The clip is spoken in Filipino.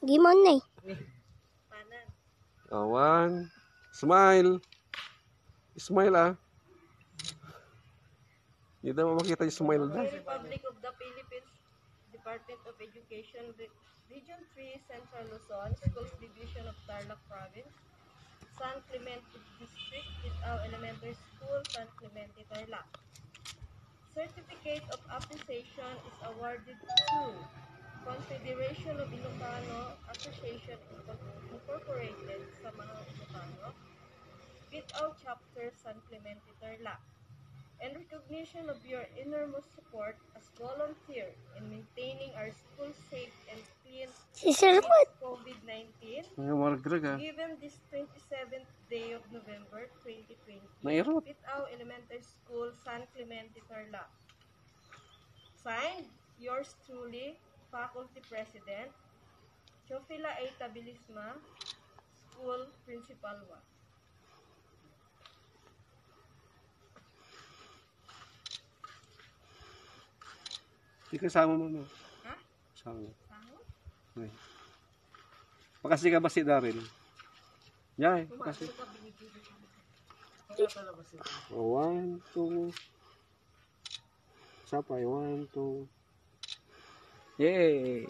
Gimon na eh. One. Smile. Smile ah. Hindi mo makita yung smile na. Republic of the Philippines, Department of Education, Region 3, Central Luzon, Schools Division of Tarlac Province, San Clemente District, Pitao Elementary School, San Clemente, Tarlac. Certificate of Appreciation is awarded to Confederation of Ilocano Association Incorporated sa mga Ilocano, Pitao Chapter, San Clemente, Tarlac. And recognition of your enormous support as volunteer in maintaining our school safe and clean Si Sir Wood. COVID-19, Given given this 27th day of November 2020, Nairot. Pitao Elementary School, San Clemente, Tarlac. Signed, yours truly, Faculty President, Chofila A. Tabilisma, School Principal 1. Hindi kasama mo. Ha? Kasama. Sango? Okay. Pakasi ka ba si Daryl? Yay, pakasi. One, two. Sapay, 1, 2. Yay!